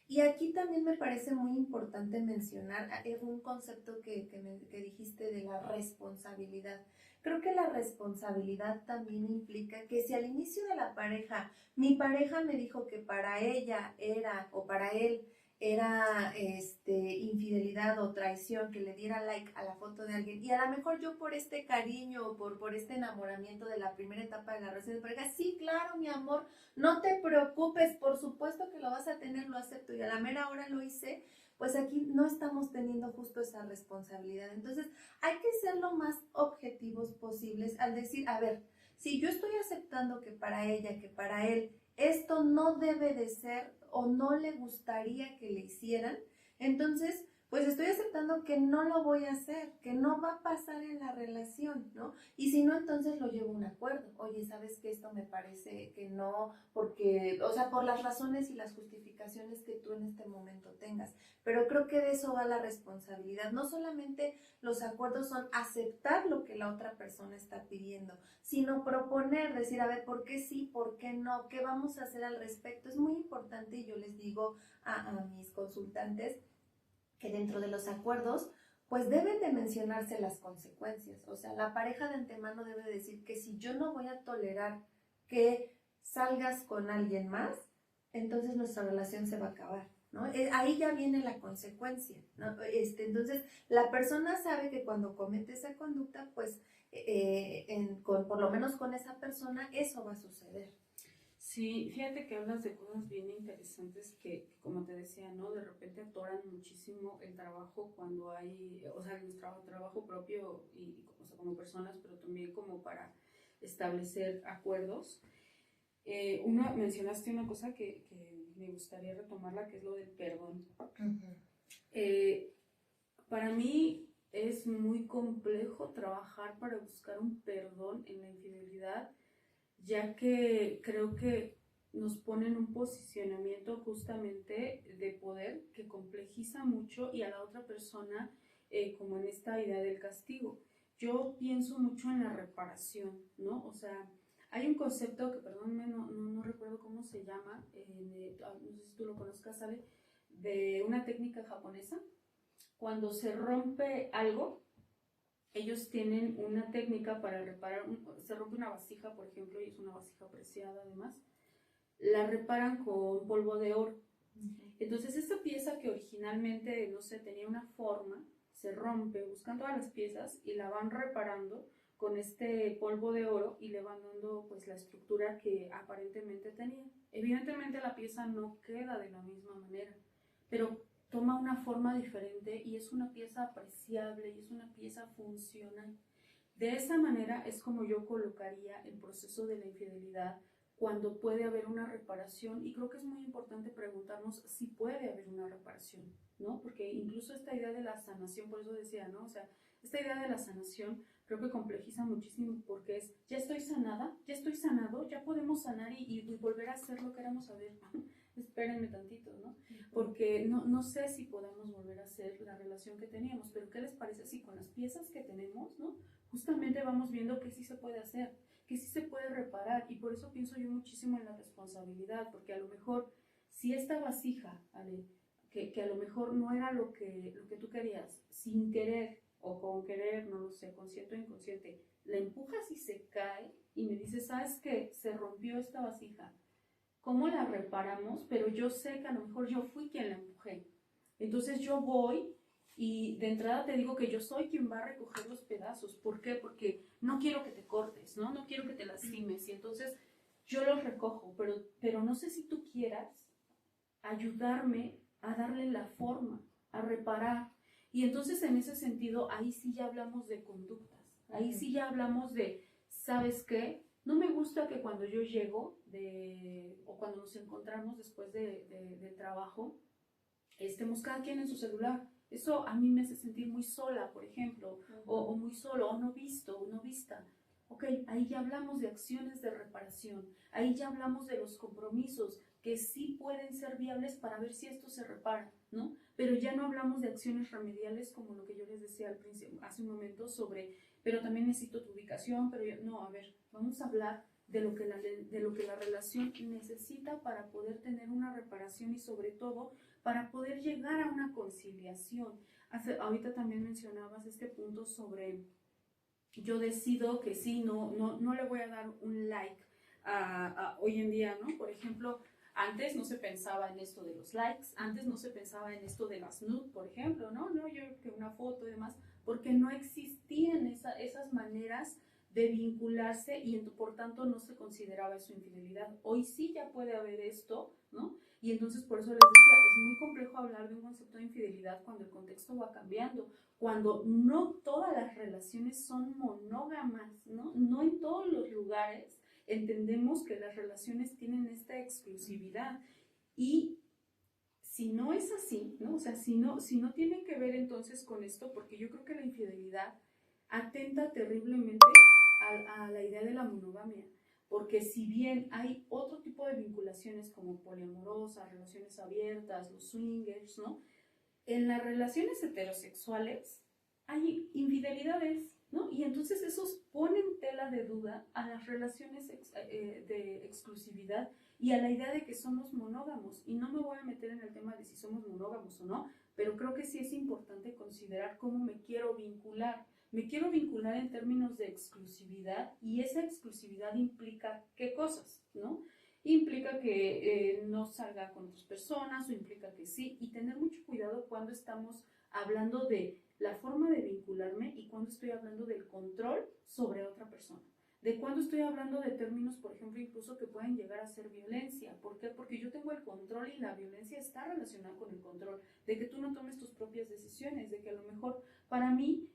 Y aquí también me parece muy importante mencionar un concepto que dijiste de la responsabilidad. Creo que la responsabilidad también implica que si al inicio de la pareja, mi pareja me dijo que para ella era, o para él, era infidelidad o traición, que le diera like a la foto de alguien, y a lo mejor yo por este cariño o por este enamoramiento de la primera etapa de la relación de pareja, sí, claro, mi amor, no te preocupes, por supuesto que lo vas a tener, lo acepto, y a la mera hora lo hice, pues aquí no estamos teniendo justo esa responsabilidad. Entonces hay que ser lo más objetivos posibles al decir, a ver, si yo estoy aceptando que para ella, que para él esto no debe de ser o no le gustaría que le hicieran, entonces pues estoy aceptando que no lo voy a hacer, que no va a pasar en la relación, ¿no? Y si no, entonces lo llevo a un acuerdo. Oye, ¿sabes qué? Esto me parece que no, porque, o sea, por las razones y las justificaciones que tú en este momento tengas. Pero creo que de eso va la responsabilidad. No solamente los acuerdos son aceptar lo que la otra persona está pidiendo, sino proponer, decir, a ver, ¿por qué sí, por qué no? ¿Qué vamos a hacer al respecto? Es muy importante y yo les digo a mis consultantes que dentro de los acuerdos, pues deben de mencionarse las consecuencias. O sea, la pareja de antemano debe decir que si yo no voy a tolerar que salgas con alguien más, entonces nuestra relación se va a acabar, ¿no? Ahí ya viene la consecuencia, ¿no? Entonces, la persona sabe que cuando comete esa conducta, pues, por lo menos con esa persona, eso va a suceder. Sí, fíjate que hablas de cosas bien interesantes que, como te decía, ¿no? De repente atoran muchísimo el trabajo cuando hay, o sea, nuestro trabajo propio y o sea, como personas, pero también como para establecer acuerdos. Mencionaste una cosa que me gustaría retomarla, que es lo del perdón. Uh-huh. Para mí es muy complejo trabajar para buscar un perdón en la infidelidad, ya que creo que nos pone en un posicionamiento justamente de poder que complejiza mucho y a la otra persona como en esta idea del castigo. Yo pienso mucho en la reparación, ¿no? O sea, hay un concepto que, perdónme, no recuerdo cómo se llama, no sé si tú lo conozcas, ¿sabe? De una técnica japonesa. Cuando se rompe algo, ellos tienen una técnica para reparar, se rompe una vasija, por ejemplo, y es una vasija preciada además, la reparan con polvo de oro. Entonces esta pieza que originalmente, no sé, tenía una forma, se rompe, buscan todas las piezas y la van reparando con este polvo de oro y le van dando pues la estructura que aparentemente tenía. Evidentemente la pieza no queda de la misma manera, pero toma una forma diferente y es una pieza apreciable y es una pieza funcional. De esa manera es como yo colocaría el proceso de la infidelidad cuando puede haber una reparación, y creo que es muy importante preguntarnos si puede haber una reparación, ¿no? Porque incluso esta idea de la sanación, por eso decía, ¿no? O sea, esta idea de la sanación creo que complejiza muchísimo porque es, ya estoy sanada, ya estoy sanado, ya podemos sanar y volver a hacer lo que éramos a ver. Espérenme tantito, ¿no? Porque no sé si podemos volver a hacer la relación que teníamos, pero ¿qué les parece si con las piezas que tenemos, ¿no? Justamente vamos viendo que sí se puede hacer, que sí se puede reparar, y por eso pienso yo muchísimo en la responsabilidad, porque a lo mejor si esta vasija, Ale, que a lo mejor no era lo que tú querías, sin querer o con querer, no lo sé, consciente o inconsciente, la empujas y se cae y me dices, ¿sabes qué? Se rompió esta vasija. ¿Cómo la reparamos? Pero yo sé que a lo mejor yo fui quien la empujé. Entonces yo voy y de entrada te digo que yo soy quien va a recoger los pedazos. ¿Por qué? Porque no quiero que te cortes, ¿no? No quiero que te lastimes. Y entonces yo los recojo, pero no sé si tú quieras ayudarme a darle la forma, a reparar. Y entonces en ese sentido, ahí sí ya hablamos de conductas. Ahí sí ya hablamos de, ¿sabes qué? No me gusta que cuando yo llego o cuando nos encontramos después de trabajo, estemos cada quien en su celular. Eso a mí me hace sentir muy sola, por ejemplo, o muy solo, o no visto, o no vista. Ok, ahí ya hablamos de acciones de reparación, ahí ya hablamos de los compromisos que sí pueden ser viables para ver si esto se repara, ¿no? Pero ya no hablamos de acciones remediales como lo que yo les decía al principio, hace un momento sobre, pero también necesito tu ubicación, pero yo, no, a ver, vamos a hablar de lo que la relación necesita para poder tener una reparación y sobre todo para poder llegar a una conciliación. Ahorita también mencionabas este punto sobre yo decido que sí, no le voy a dar un like hoy en día, ¿no? Por ejemplo, antes no se pensaba en esto de los likes, antes no se pensaba en esto de las nude, por ejemplo, ¿no? No, yo que una foto y demás, porque no existían esas maneras de vincularse y por tanto no se consideraba eso infidelidad. Hoy sí ya puede haber esto, ¿no? Y entonces por eso les decía, es muy complejo hablar de un concepto de infidelidad cuando el contexto va cambiando, cuando no todas las relaciones son monógamas, ¿no? No en todos los lugares entendemos que las relaciones tienen esta exclusividad y si no es así, ¿no? O sea, si no tiene que ver entonces con esto, porque yo creo que la infidelidad atenta terriblemente a la idea de la monogamia, porque si bien hay otro tipo de vinculaciones como poliamorosas, relaciones abiertas, los swingers, ¿no? En las relaciones heterosexuales hay infidelidades, ¿no? Y entonces esos ponen tela de duda a las relaciones de exclusividad y a la idea de que somos monógamos. Y no me voy a meter en el tema de si somos monógamos o no, pero creo que sí es importante considerar cómo me quiero vincular. Me quiero vincular en términos de exclusividad y esa exclusividad implica qué cosas, ¿no? Implica que no salga con otras personas o implica que sí, y tener mucho cuidado cuando estamos hablando de la forma de vincularme y cuando estoy hablando del control sobre otra persona. De cuando estoy hablando de términos, por ejemplo, incluso que pueden llegar a ser violencia. ¿Por qué? Porque yo tengo el control y la violencia está relacionada con el control. De que tú no tomes tus propias decisiones, de que a lo mejor para mí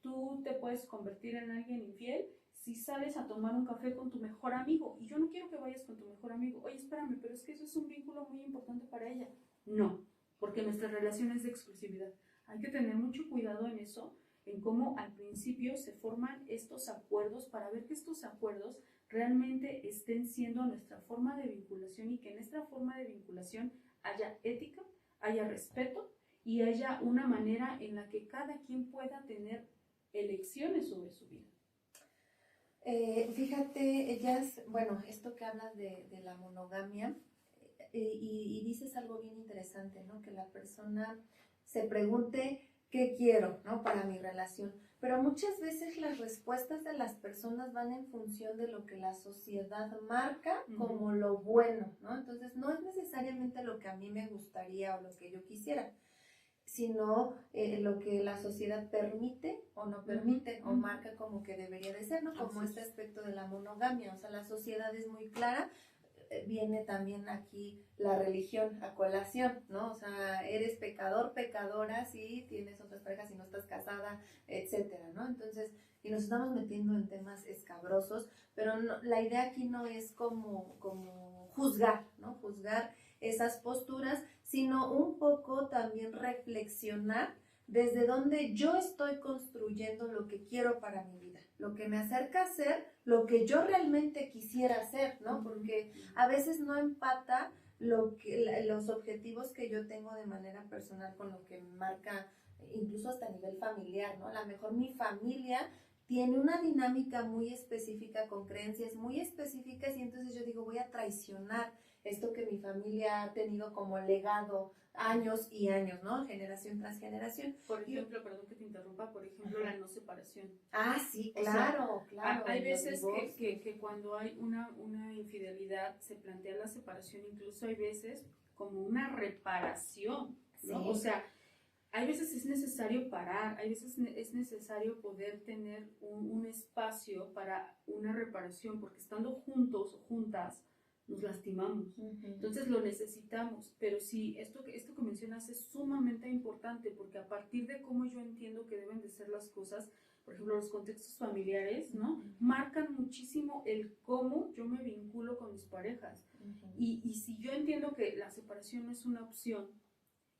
tú te puedes convertir en alguien infiel si sales a tomar un café con tu mejor amigo y yo no quiero que vayas con tu mejor amigo. Oye, espérame, pero es que eso es un vínculo muy importante para ella. No, porque nuestra relación es de exclusividad. Hay que tener mucho cuidado en eso, en cómo al principio se forman estos acuerdos para ver que estos acuerdos realmente estén siendo nuestra forma de vinculación y que en esta forma de vinculación haya ética, haya respeto y haya una manera en la que cada quien pueda tener elecciones sobre su vida. Fíjate, ellas, bueno, esto que hablas de la monogamia, y dices algo bien interesante, ¿no? Que la persona se pregunte qué quiero, ¿no? Para mi relación. Pero muchas veces las respuestas de las personas van en función de lo que la sociedad marca como lo bueno, ¿no? Entonces no es necesariamente lo que a mí me gustaría o lo que yo quisiera, sino lo que la sociedad permite o no permite o marca como que debería de ser, ¿no? Como este aspecto de la monogamia, o sea, la sociedad es muy clara, viene también aquí la religión a colación, ¿no? O sea, eres pecador, pecadora si tienes otras parejas, si no estás casada, etcétera, ¿no? Entonces, y nos estamos metiendo en temas escabrosos, pero no, la idea aquí no es como juzgar, ¿no? Juzgar esas posturas, sino un poco también reflexionar desde donde yo estoy construyendo lo que quiero para mi vida, lo que me acerca a ser lo que yo realmente quisiera hacer, ¿no? Porque a veces no empata los objetivos que yo tengo de manera personal con lo que me marca, incluso hasta a nivel familiar, ¿no? A lo mejor mi familia tiene una dinámica muy específica, con creencias muy específicas, y entonces yo digo, voy a traicionar esto que mi familia ha tenido como legado años y años, ¿no? Generación tras generación. Por ejemplo, perdón que te interrumpa, por ejemplo, la no separación. Ah, sí, claro, o sea, claro. Hay veces que cuando hay una infidelidad se plantea la separación, incluso hay veces como una reparación, ¿no? Sí. O sea, hay veces es necesario parar, hay veces es necesario poder tener un espacio para una reparación, porque estando juntos o juntas, nos lastimamos. Entonces lo necesitamos, pero sí, esto que mencionas es sumamente importante, porque a partir de cómo yo entiendo que deben de ser las cosas, por ejemplo, los contextos familiares, ¿no? Marcan muchísimo el cómo yo me vinculo con mis parejas. Y si yo entiendo que la separación no es una opción,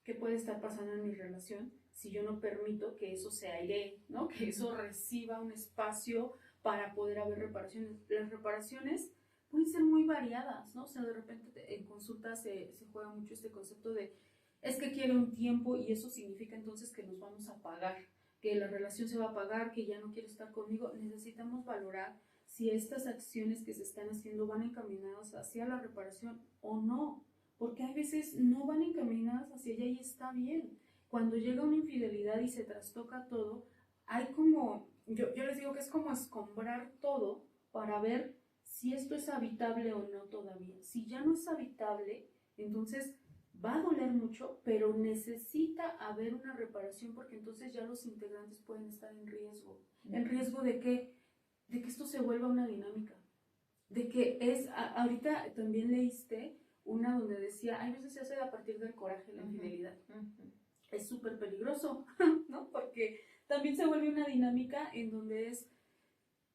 ¿qué puede estar pasando en mi relación si yo no permito que eso se airee, ¿no? Que eso reciba un espacio para poder haber reparaciones? Las reparaciones pueden ser muy variadas, ¿no? O sea, de repente en consulta se juega mucho este concepto de es que quiere un tiempo y eso significa entonces que nos vamos a pagar, que la relación se va a pagar, que ya no quiere estar conmigo. Necesitamos valorar si estas acciones que se están haciendo van encaminadas hacia la reparación o no, porque a veces no van encaminadas hacia allá y está bien. Cuando llega una infidelidad y se trastoca todo, hay como, yo les digo que es como escombrar todo para ver si esto es habitable o no todavía. Si ya no es habitable, entonces va a doler mucho, pero necesita haber una reparación, porque entonces ya los integrantes pueden estar en riesgo. ¿En riesgo de qué? De que esto se vuelva una dinámica. De que es, ahorita también leíste una donde decía, hay veces se hace a partir del coraje la infidelidad. Es súper peligroso, ¿no? Porque también se vuelve una dinámica en donde es,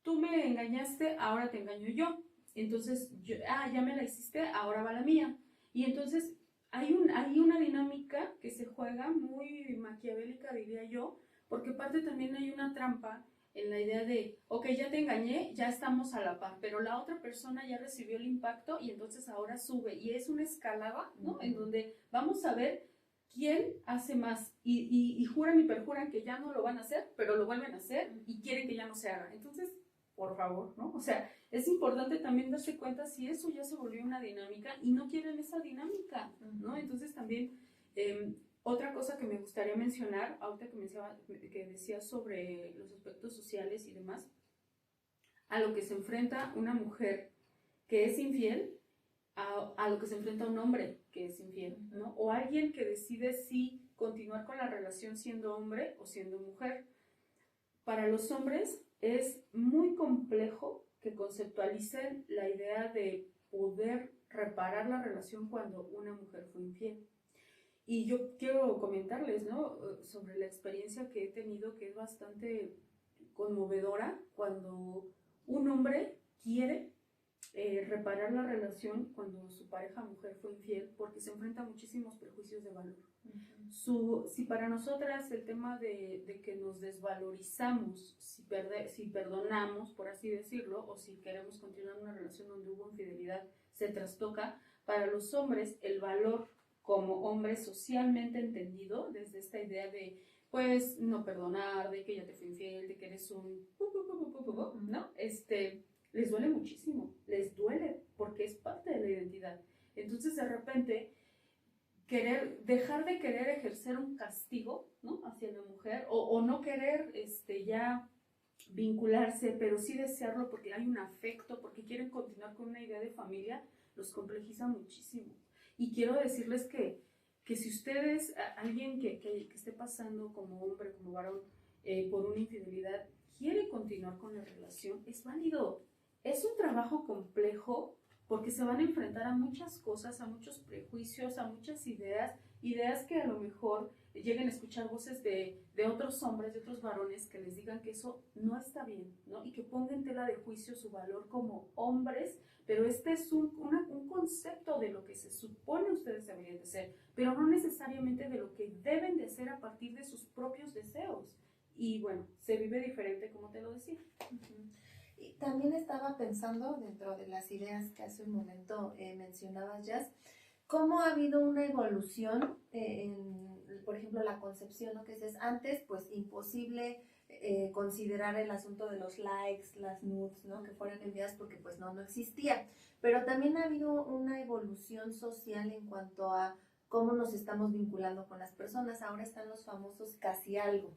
tú me engañaste, ahora te engaño yo, entonces, ya me la hiciste, ahora va la mía. Y entonces hay una dinámica que se juega muy maquiavélica, diría yo, porque aparte también hay una trampa en la idea de, ok, ya te engañé, ya estamos a la par, pero la otra persona ya recibió el impacto y entonces ahora sube. Y es una escalada, ¿no? En donde vamos a ver quién hace más y juran y perjuran que ya no lo van a hacer, pero lo vuelven a hacer y quieren que ya no se haga. Entonces, por favor, ¿no? O sea, es importante también darse cuenta si eso ya se volvió una dinámica y no quieren esa dinámica, ¿no? Entonces también otra cosa que me gustaría mencionar, ahorita que decías sobre los aspectos sociales y demás, a lo que se enfrenta una mujer que es infiel, a lo que se enfrenta un hombre que es infiel, ¿no? O alguien que decide si continuar con la relación siendo hombre o siendo mujer. Para los hombres es muy complejo que conceptualicen la idea de poder reparar la relación cuando una mujer fue infiel. Y yo quiero comentarles, ¿no? Sobre la experiencia que he tenido, que es bastante conmovedora, cuando un hombre quiere reparar la relación cuando su pareja mujer fue infiel, porque se enfrenta a muchísimos prejuicios de valor. Si para nosotras el tema de que nos desvalorizamos, si perdonamos, por así decirlo, o si queremos continuar una relación donde hubo infidelidad, se trastoca, para los hombres el valor como hombre socialmente entendido, desde esta idea de, pues, no perdonar, de que ya te fui infiel, de que eres un... ¿no? Les duele muchísimo, les duele porque es parte de la identidad. Entonces, de repente, dejar de querer ejercer un castigo, ¿no? Hacia la mujer, o no querer ya vincularse, pero sí desearlo porque hay un afecto, porque quieren continuar con una idea de familia, los complejiza muchísimo. Y quiero decirles que si ustedes, alguien que esté pasando como hombre, como varón, por una infidelidad, quiere continuar con la relación, es válido. Es un trabajo complejo porque se van a enfrentar a muchas cosas, a muchos prejuicios, a muchas ideas que a lo mejor lleguen a escuchar voces de otros hombres, de otros varones que les digan que eso no está bien, ¿no? Y que pongan en tela de juicio su valor como hombres, pero este es un concepto de lo que se supone ustedes deberían de ser, pero no necesariamente de lo que deben de ser a partir de sus propios deseos. Y bueno, se vive diferente, como te lo decía. Y también estaba pensando, dentro de las ideas que hace un momento mencionabas, Jazz, cómo ha habido una evolución por ejemplo, la concepción, ¿no? Que es antes, pues imposible considerar el asunto de los likes, las nudes, ¿no? Que fueran enviadas porque pues no existía. Pero también ha habido una evolución social en cuanto a cómo nos estamos vinculando con las personas. Ahora están los famosos casi algo.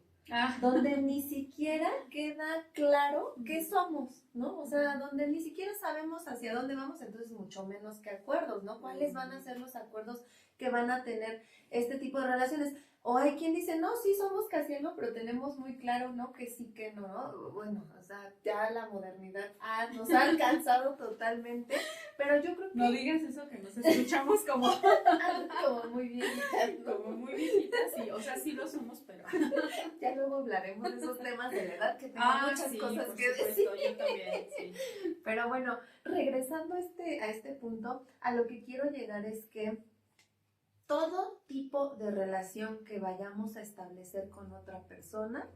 Donde ni siquiera queda claro qué somos, ¿no? O sea, donde ni siquiera sabemos hacia dónde vamos, entonces mucho menos que acuerdos, ¿no? ¿Cuáles van a ser los acuerdos que van a tener este tipo de relaciones? O hay quien dice, no, sí somos casi algo, pero tenemos muy claro, ¿no? Que sí, que no, ¿no? Bueno, o sea, ya la modernidad nos ha alcanzado totalmente, pero yo creo que... No digas eso, que nos escuchamos como... como muy viejitas, ¿no? Como muy viejitas, sí, o sea, sí lo somos, pero... Ya luego hablaremos de esos temas de la edad, que tengo muchas cosas que decir. Yo también, sí. Pero bueno, regresando a este punto, a lo que quiero llegar es que todo tipo de relación que vayamos a establecer con otra persona,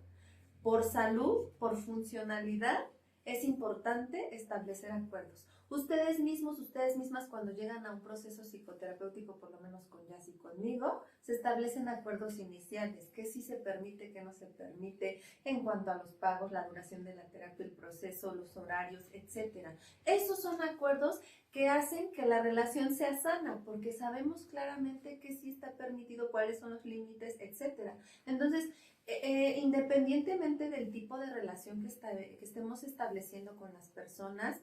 por salud, por funcionalidad, es importante establecer acuerdos. Ustedes mismos, ustedes mismas, cuando llegan a un proceso psicoterapéutico, por lo menos con Jazz y conmigo, se establecen acuerdos iniciales, qué sí se permite, qué no se permite, en cuanto a los pagos, la duración de la terapia, el proceso, los horarios, etc. Esos son acuerdos que hacen que la relación sea sana, porque sabemos claramente qué sí está permitido, cuáles son los límites, etc. Entonces, independientemente del tipo de relación que estemos estableciendo con las personas,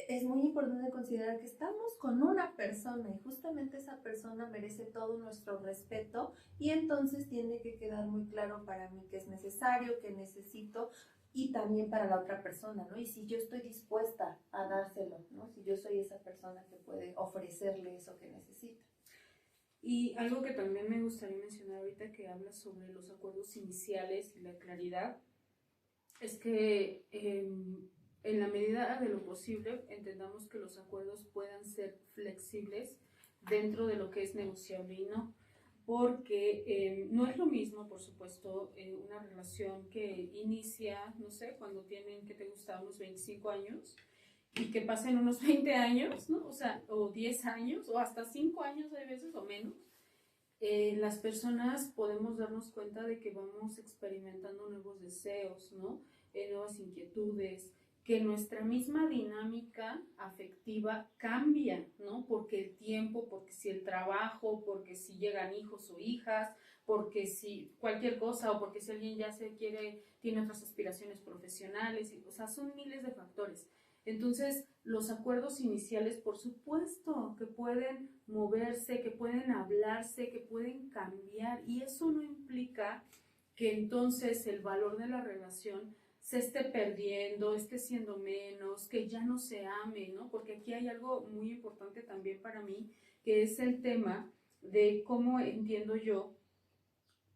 es muy importante considerar que estamos con una persona y justamente esa persona merece todo nuestro respeto, y entonces tiene que quedar muy claro para mí qué es necesario, qué necesito, y también para la otra persona, ¿no? Y si yo estoy dispuesta a dárselo, ¿no? Si yo soy esa persona que puede ofrecerle eso que necesita. Y algo que también me gustaría mencionar ahorita que hablas sobre los acuerdos iniciales y la claridad, es que en la medida de lo posible, entendamos que los acuerdos puedan ser flexibles dentro de lo que es negociable y no. Porque no es lo mismo, por supuesto, una relación que inicia, no sé, cuando tienen, que te gusta, unos 25 años, y que pasen unos 20 años, ¿no? O sea, o 10 años, o hasta 5 años hay veces, o menos. Las personas podemos darnos cuenta de que vamos experimentando nuevos deseos, ¿no? Nuevas inquietudes, que nuestra misma dinámica afectiva cambia, ¿no? Porque el tiempo, porque si el trabajo, porque si llegan hijos o hijas, porque si cualquier cosa, o porque si alguien ya se quiere, tiene otras aspiraciones profesionales, o sea, son miles de factores. Entonces, los acuerdos iniciales, por supuesto, que pueden moverse, que pueden hablarse, que pueden cambiar, y eso no implica que entonces el valor de la relación se esté perdiendo, esté siendo menos, que ya no se ame, ¿no? Porque aquí hay algo muy importante también para mí, que es el tema de cómo entiendo yo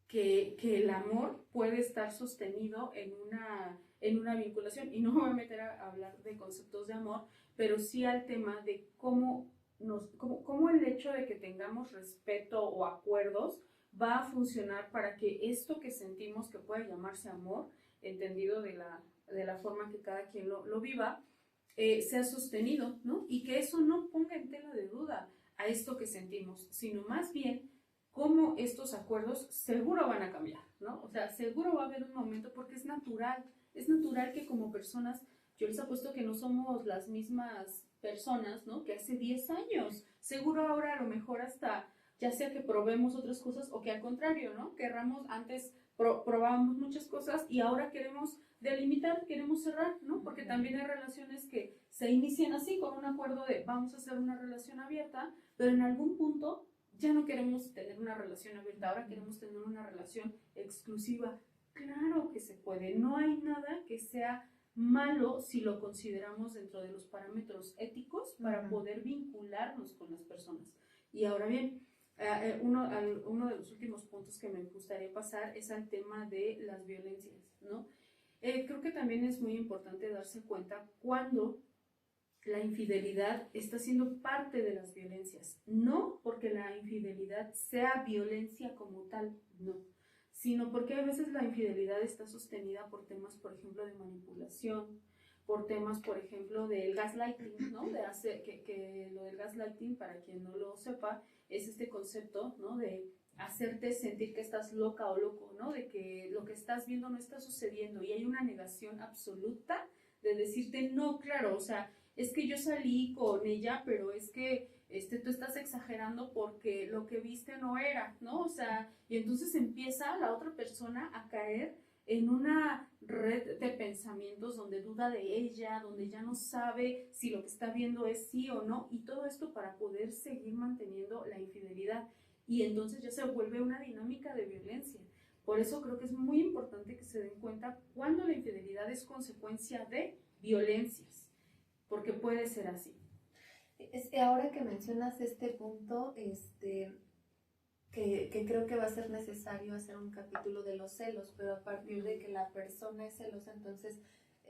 que el amor puede estar sostenido en una vinculación. Y no me voy a meter a hablar de conceptos de amor, pero sí al tema de cómo el hecho de que tengamos respeto o acuerdos va a funcionar para que esto que sentimos, que puede llamarse amor, entendido de la forma que cada quien lo viva, sea sostenido, ¿no? Y que eso no ponga en tela de duda a esto que sentimos, sino más bien cómo estos acuerdos seguro van a cambiar, ¿no? O sea, seguro va a haber un momento, porque es natural que como personas, yo les apuesto que no somos las mismas personas, ¿no? Que hace 10 años, seguro ahora a lo mejor hasta, ya sea que probemos otras cosas o que al contrario, ¿no? Querramos, antes probábamos muchas cosas y ahora queremos delimitar, queremos cerrar, ¿no? Porque también hay relaciones que se inician así, con un acuerdo de vamos a hacer una relación abierta, pero en algún punto ya no queremos tener una relación abierta, ahora queremos tener una relación exclusiva. Claro que se puede, no hay nada que sea malo si lo consideramos dentro de los parámetros éticos para poder vincularnos con las personas. Y ahora bien, uno de los últimos puntos que me gustaría pasar es al tema de las violencias, ¿no? Creo que también es muy importante darse cuenta cuando la infidelidad está siendo parte de las violencias, no porque la infidelidad sea violencia como tal, no, sino porque a veces la infidelidad está sostenida por temas, por ejemplo, de manipulación, por temas, por ejemplo, del gaslighting, ¿no? De hacer, que lo del gaslighting, para quien no lo sepa, es este concepto, ¿no? De hacerte sentir que estás loca o loco, ¿no? De que lo que estás viendo no está sucediendo y hay una negación absoluta de decirte, no, claro, o sea, es que yo salí con ella, pero es que tú estás exagerando porque lo que viste no era, ¿no? O sea, y entonces empieza la otra persona a caer en una red de pensamientos donde duda de ella, donde ya no sabe si lo que está viendo es sí o no, y todo esto para poder seguir manteniendo la infidelidad. Y entonces ya se vuelve una dinámica de violencia. Por eso creo que es muy importante que se den cuenta cuando la infidelidad es consecuencia de violencias, porque puede ser así. Ahora que mencionas este punto, que creo que va a ser necesario hacer un capítulo de los celos, pero a partir de que la persona es celosa, entonces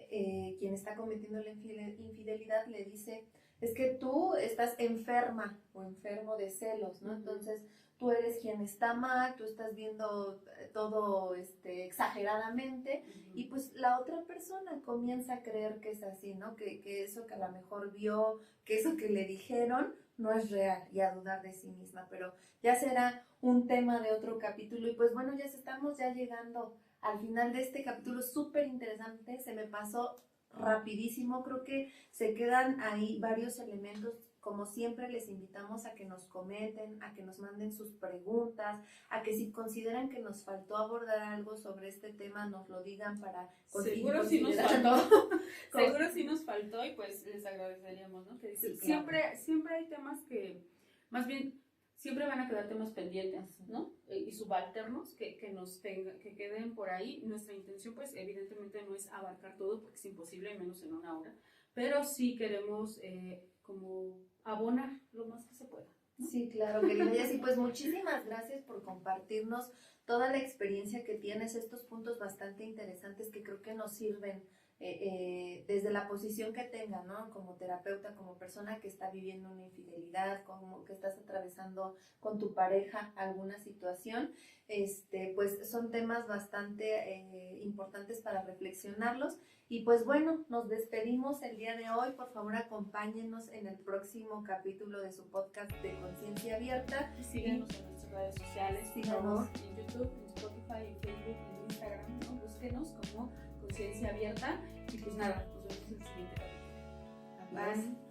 quien está cometiendo la infidelidad le dice, es que tú estás enferma o enfermo de celos, ¿no? Entonces tú eres quien está mal, tú estás viendo todo exageradamente, y pues la otra persona comienza a creer que es así, ¿no? Que eso que a lo mejor vio, que eso que le dijeron no es real, y a dudar de sí misma, pero ya será un tema de otro capítulo. Y pues bueno, estamos ya llegando al final de este capítulo súper interesante. Se me pasó rapidísimo, creo que se quedan ahí varios elementos. Como siempre, les invitamos a que nos comenten, a que nos manden sus preguntas, a que si consideran que nos faltó abordar algo sobre este tema, nos lo digan para seguro sí nos faltó. Seguro sí nos faltó, y pues les agradeceríamos, ¿no? Que sí, claro. Siempre hay temas que, más bien, siempre van a quedar temas pendientes, ¿no? Y subalternos que queden por ahí. Nuestra intención, pues, evidentemente no es abarcar todo, porque es imposible, menos en una hora, pero sí queremos como abonar lo más que se pueda, ¿no? Sí, claro, querida Jessy, pues muchísimas gracias por compartirnos toda la experiencia que tienes, estos puntos bastante interesantes que creo que nos sirven desde la posición que tenga, ¿no? Como terapeuta, como persona que está viviendo una infidelidad, como que estás atravesando con tu pareja alguna situación, pues son temas bastante importantes para reflexionarlos. Y pues bueno, nos despedimos el día de hoy. Por favor, acompáñenos en el próximo capítulo de su podcast de Conciencia Abierta. Síganos en nuestras redes sociales, Síganos en YouTube, en Spotify, en Facebook, en Instagram, ¿no? Búsquenos como Conciencia Abierta. Y pues nada, nos vemos en el siguiente capítulo. Bye.